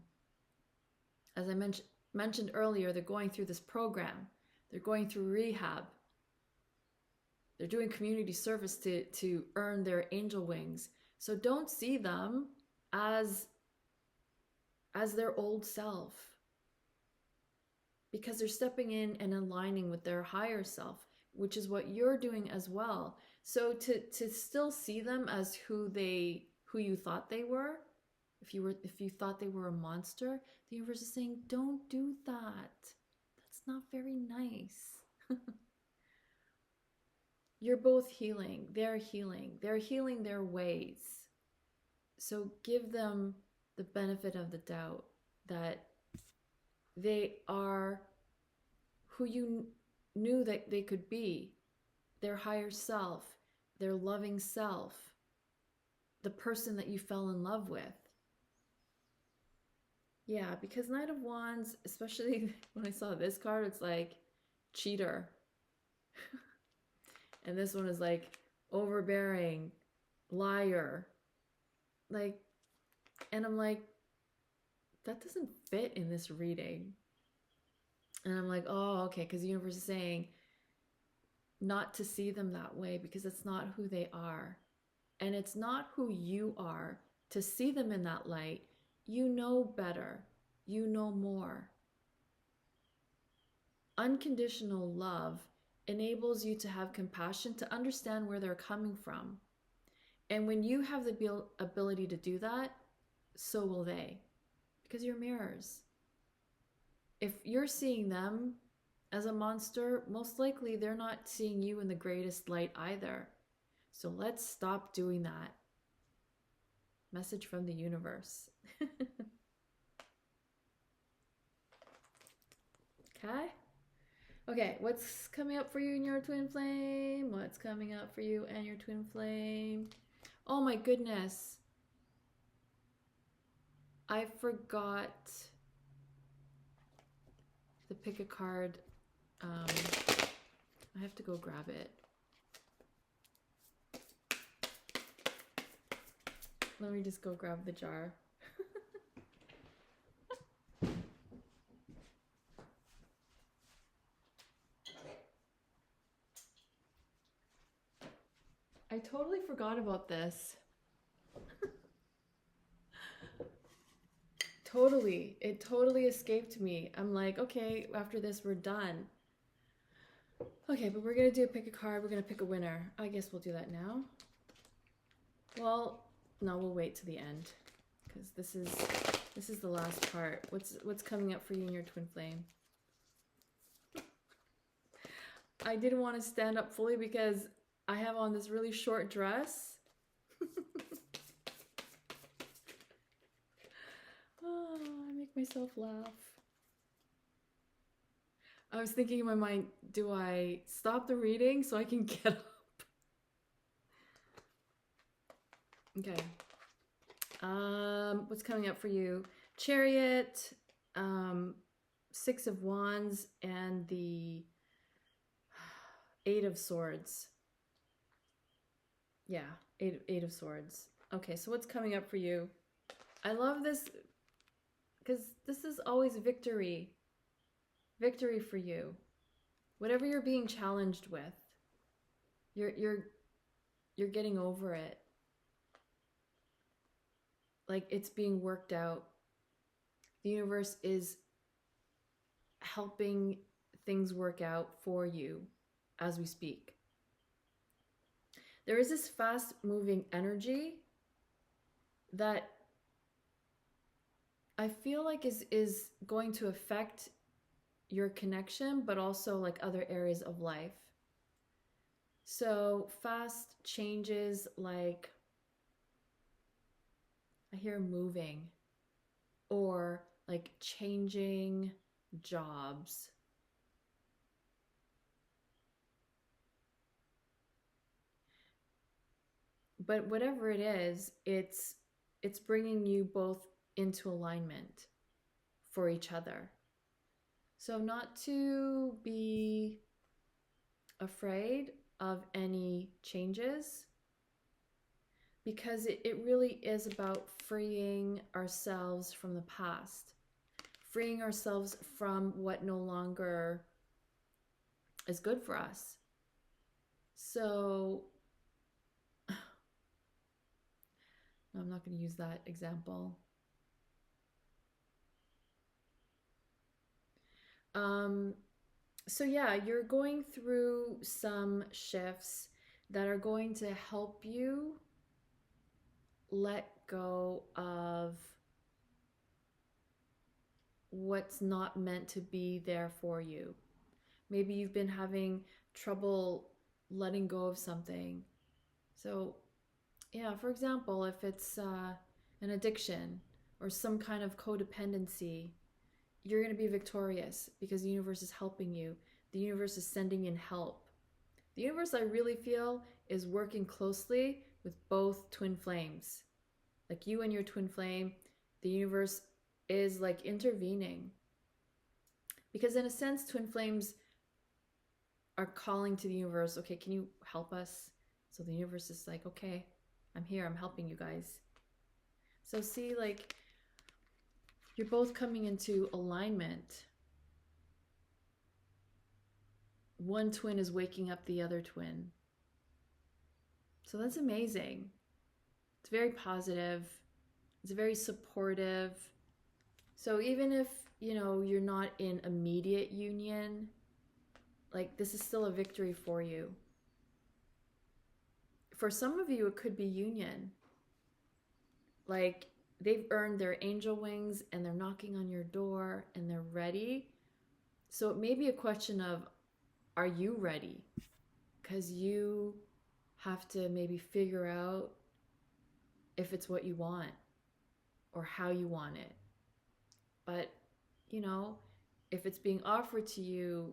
As I mentioned earlier, they're going through this program. They're going through rehab. They're doing community service to earn their angel wings. So don't see them as their old self, because they're stepping in and aligning with their higher self, which is what you're doing as well. So to still see them as who you thought they were, if you thought they were a monster, the universe is saying, don't do that. That's not very nice. You're both healing. They're healing. They're healing their ways. So give them the benefit of the doubt that they are who you knew that they could be, their higher self, their loving self, the person that you fell in love with. Yeah, because Knight of Wands, especially when I saw this card, it's like cheater. And this one is like overbearing, liar. Like, and I'm like, that doesn't fit in this reading. And I'm like, oh, okay, because the universe is saying not to see them that way because it's not who they are. And it's not who you are to see them in that light. You know better. You know more. Unconditional love enables you to have compassion, to understand where they're coming from. And when you have the ability to do that, so will they, because you're mirrors. If you're seeing them as a monster, most likely they're not seeing you in the greatest light either. So let's stop doing that. Message from the universe. Okay? Okay, what's coming up for you in your twin flame? What's coming up for you and your twin flame? Oh my goodness. I forgot to pick a card. I have to go grab it. Let me just go grab the jar. I totally forgot about this. Totally. It totally escaped me. I'm like, okay, after this, we're done. Okay, but we're going to do pick a card. We're going to pick a winner. I guess we'll do that now. Well, no, we'll wait to the end because this is the last part. What's coming up for you in your twin flame? I didn't want to stand up fully because I have on this really short dress. Oh, I make myself laugh. I was thinking in my mind, do I stop the reading so I can get up? Okay. What's coming up for you? Chariot, Six of Wands, and the Eight of Swords. Yeah, eight of Swords. Okay, so what's coming up for you? I love this because this is always victory. Victory for you. Whatever you're being challenged with, you're getting over it. Like it's being worked out. The universe is helping things work out for you as we speak. There is this fast moving energy that I feel like is going to affect your connection, but also like other areas of life. So fast changes, like I hear moving or like changing jobs. But whatever it is, it's bringing you both into alignment for each other. So not to be afraid of any changes, because it really is about freeing ourselves from the past, freeing ourselves from what no longer is good for us. So no, I'm not going to use that example. So yeah, you're going through some shifts. that are going to help you let go of what's not meant to be there for you. Maybe you've been having trouble letting go of something. So, yeah, for example, if it's an addiction or some kind of codependency, you're going to be victorious because the universe is helping you. The universe is sending in help. The universe, I really feel, is working closely with both twin flames. Like you and your twin flame, the universe is like intervening. Because in a sense, twin flames are calling to the universe, okay, can you help us? So the universe is like, okay, I'm here, I'm helping you guys. So see, like, you're both coming into alignment. One twin is waking up the other twin. So that's amazing. It's very positive. It's very supportive. So even if, you know, you're not in immediate union, like this is still a victory for you. For some of you, it could be union. Like they've earned their angel wings and they're knocking on your door and they're ready. So it may be a question of, are you ready? Because you have to maybe figure out if it's what you want or how you want it. But, you know, if it's being offered to you,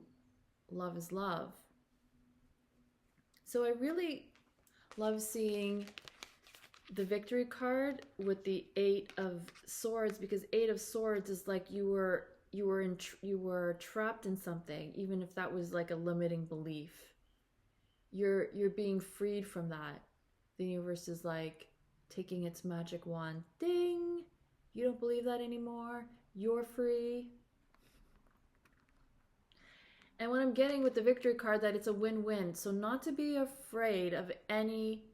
love is love. So I really love seeing the victory card with the 8 of Swords, because 8 of Swords is like you were trapped in something, even if that was like a limiting belief. You're being freed from that. The universe is like taking its magic wand. Ding! You don't believe that anymore. You're free. And what I'm getting with the victory card, that it's a win-win. So not to be afraid of any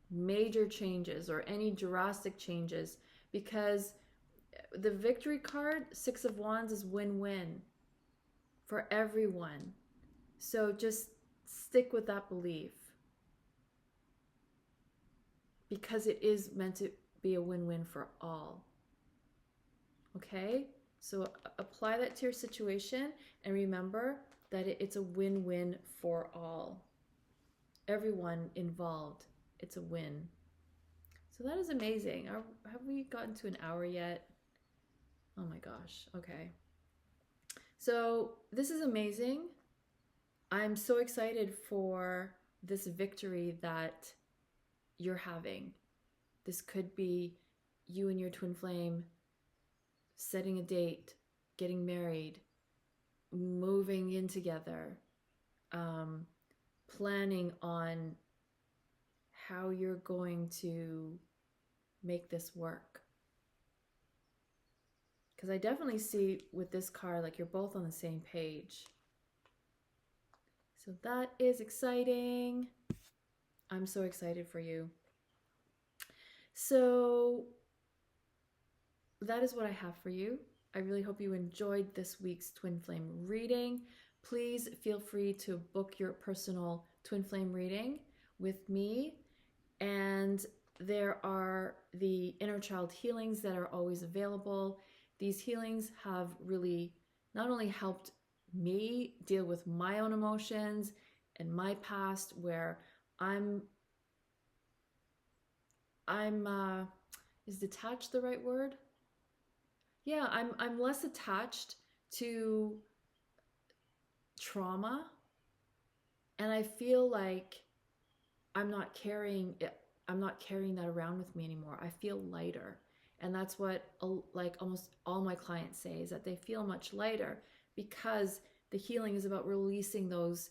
major changes or any drastic changes, because the victory card, 6 of Wands, is win-win for everyone. So just stick with that belief, because it is meant to be a win-win for all. Okay? So apply that to your situation and remember that it's a win-win for all. Everyone involved, it's a win. So that is amazing. Have we gotten to an hour yet? Oh my gosh, okay. So this is amazing. I'm so excited for this victory that you're having. This could be you and your twin flame setting a date, getting married, moving in together, planning on how you're going to make this work. Because I definitely see with this card, like you're both on the same page. So that is exciting. I'm so excited for you. So that is what I have for you. I really hope you enjoyed this week's Twin Flame reading. Please feel free to book your personal Twin Flame reading with me. And there are the Innerchild Healings that are always available. These healings have really not only helped me deal with my own emotions and my past, where is detached the right word? Yeah, I'm less attached to trauma, and I feel like I'm not carrying that around with me anymore. I feel lighter. And that's what like almost all my clients say, is that they feel much lighter, because the healing is about releasing those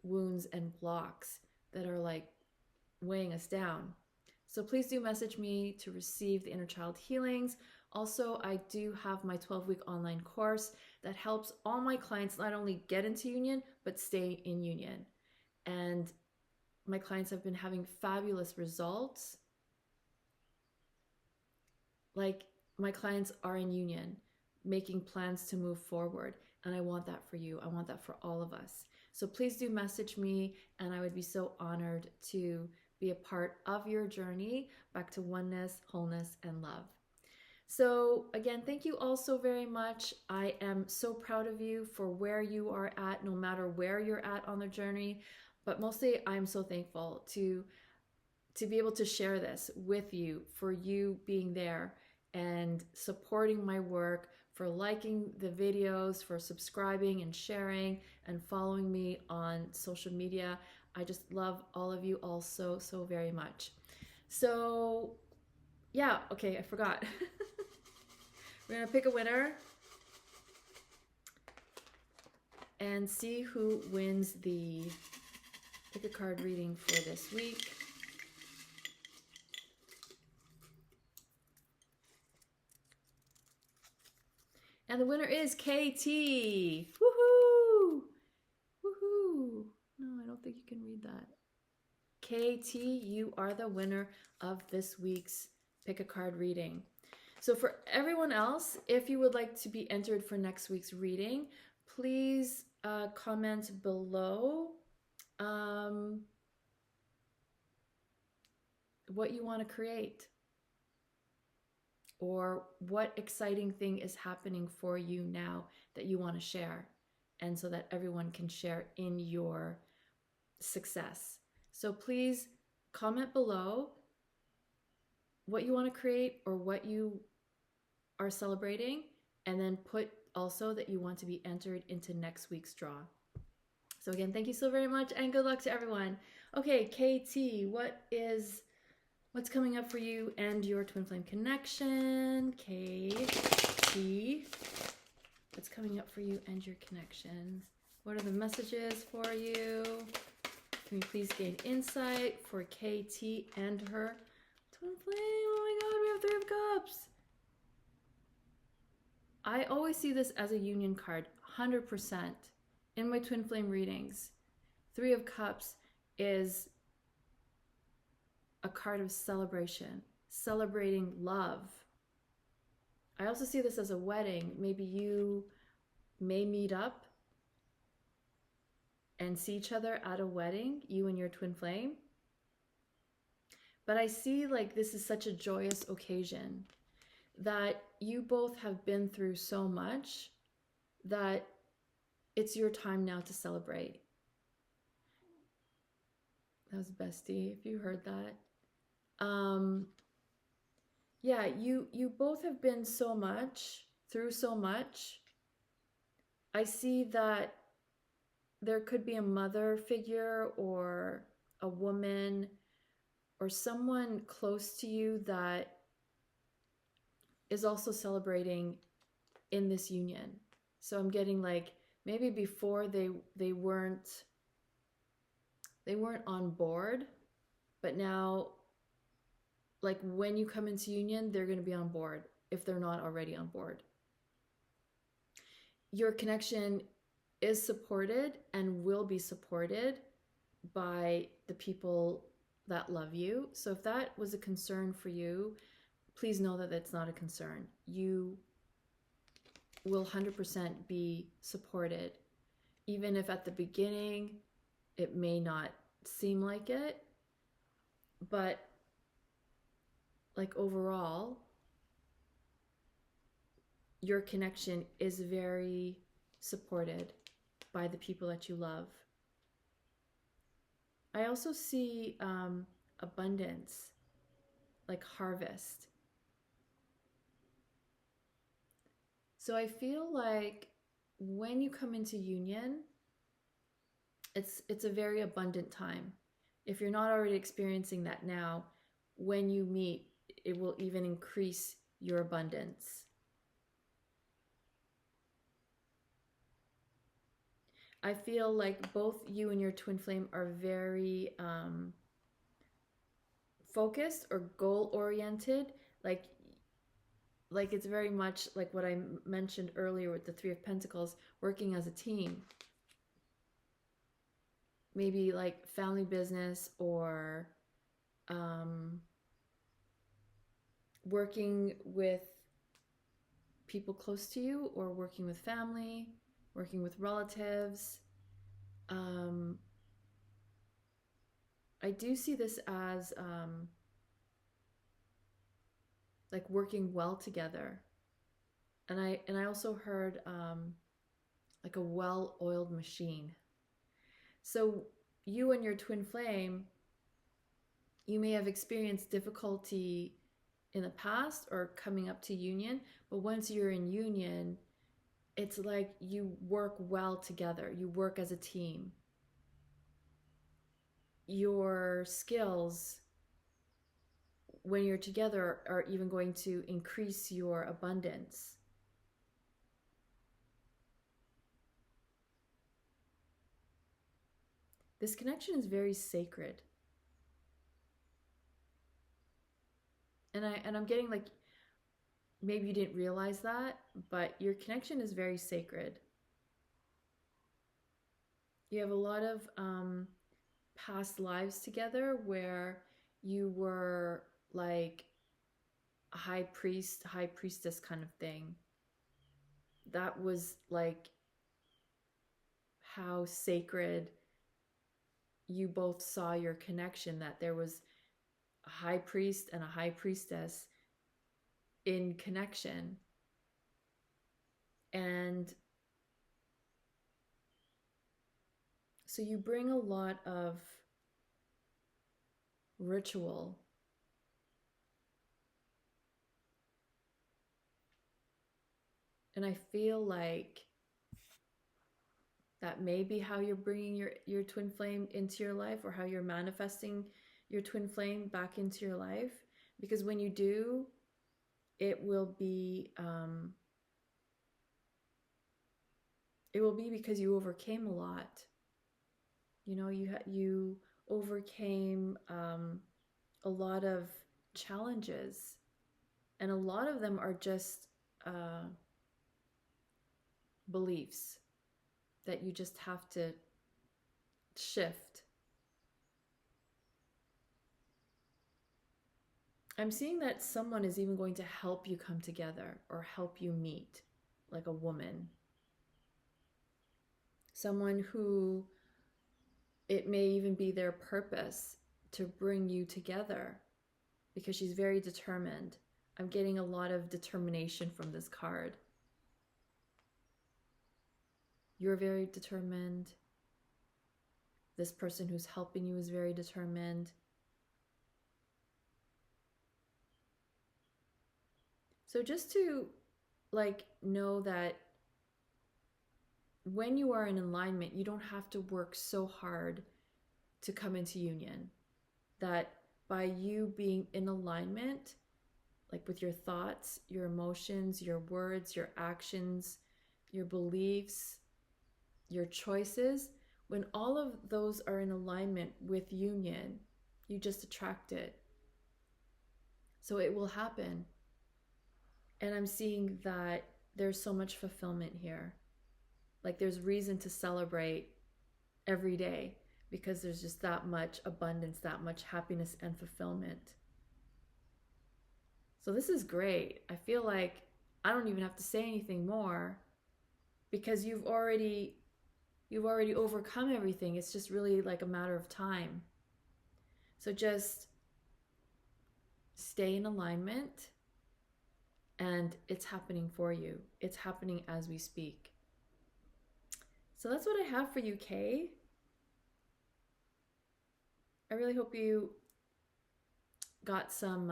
wounds and blocks that are like weighing us down. So please do message me to receive the Innerchild Healings. Also, I do have my 12-week online course that helps all my clients not only get into union, but stay in union. And my clients have been having fabulous results. Like, my clients are in union, making plans to move forward. And I want that for you. I want that for all of us. So please do message me, and I would be so honored to be a part of your journey back to oneness, wholeness, and love. So again, thank you all so very much. I am so proud of you for where you are at, no matter where you're at on the journey. But mostly, I'm so thankful to be able to share this with you, for you being there and supporting my work, for liking the videos, for subscribing and sharing and following me on social media. I just love all of you all so, so very much. So yeah, okay, I forgot. We're gonna pick a winner and see who wins the pick a card reading for this week. And the winner is KT. Woohoo! Woohoo! No, I don't think you can read that. KT, you are the winner of this week's pick a card reading. So for everyone else, if you would like to be entered for next week's reading, please comment below what you want to create, or what exciting thing is happening for you now that you want to share, and so that everyone can share in your success. So please comment below what you want to create or what you are celebrating, and then put also that you want to be entered into next week's draw. So again, thank you so very much, and good luck to everyone. Okay, KT, what's coming up for you and your twin flame connection? KT, what's coming up for you and your connections? What are the messages for you? Can you please gain insight for KT and her twin flame? Oh my God, we have Three of Cups. I always see this as a union card, 100%. In my twin flame readings, Three of Cups is a card of celebration, celebrating love. I also see this as a wedding. Maybe you may meet up and see each other at a wedding, you and your twin flame. But I see like this is such a joyous occasion, that you both have been through so much that it's your time now to celebrate. That was bestie, if you heard that. Yeah, you both have been through so much. I see that there could be a mother figure or a woman or someone close to you that is also celebrating in this union. So I'm getting like maybe before they weren't on board, but now like when you come into union, they're going to be on board if they're not already on board. Your connection is supported and will be supported by the people that love you. So if that was a concern for you, please know that it's not a concern. You will 100% be supported, even if at the beginning it may not seem like it, but like overall, your connection is very supported by the people that you love. I also see abundance, like harvest. So I feel like when you come into union, it's a very abundant time. If you're not already experiencing that now, when you meet, it will even increase your abundance. I feel like both you and your twin flame are very focused or goal oriented. Like it's very much like what I mentioned earlier with the Three of Pentacles, working as a team. Maybe like family business, or working with people close to you, or working with family, working with relatives. um, I do see this as like working well together. And I also heard like a well-oiled machine. So you and your twin flame, you may have experienced difficulty in the past or coming up to union, but once you're in union, it's like you work well together. You work as a team. Your skills when you're together are even going to increase your abundance. This connection is very sacred. And I'm getting like, maybe you didn't realize that, but your connection is very sacred. You have a lot of past lives together where you were like a high priest, high priestess kind of thing. That was like how sacred you both saw your connection, that there was a high priest and a high priestess in connection. And so you bring a lot of ritual. And I feel like that may be how you're bringing your twin flame into your life, or how you're manifesting your twin flame back into your life. Because when you do, it will be because you overcame a lot. You know, you overcame a lot of challenges, and a lot of them are just beliefs that you just have to shift. I'm seeing that someone is even going to help you come together or help you meet, like a woman. Someone who, it may even be their purpose to bring you together, because she's very determined. I'm getting a lot of determination from this card. You're very determined. This person who's helping you is very determined. So just to like know that when you are in alignment, you don't have to work so hard to come into union. That by you being in alignment, like with your thoughts, your emotions, your words, your actions, your beliefs, your choices, when all of those are in alignment with union, you just attract it. So it will happen. And I'm seeing that there's so much fulfillment here. Like there's reason to celebrate every day, because there's just that much abundance, that much happiness and fulfillment. So this is great. I feel like I don't even have to say anything more, because you've already overcome everything. It's just really like a matter of time. So just stay in alignment, and it's happening for you. It's happening as we speak. So that's what I have for you, Kay. I really hope you got some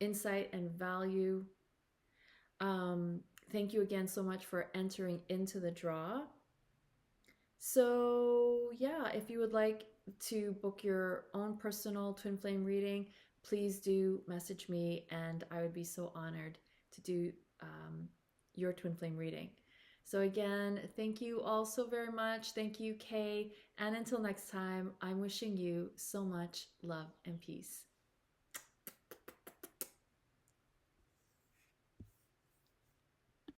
insight and value. Thank you again so much for entering into the draw. So yeah, if you would like to book your own personal twin flame reading, please do message me, and I would be so honored to do your twin flame reading. So again, thank you all so very much. Thank you, Kay. And until next time, I'm wishing you so much love and peace.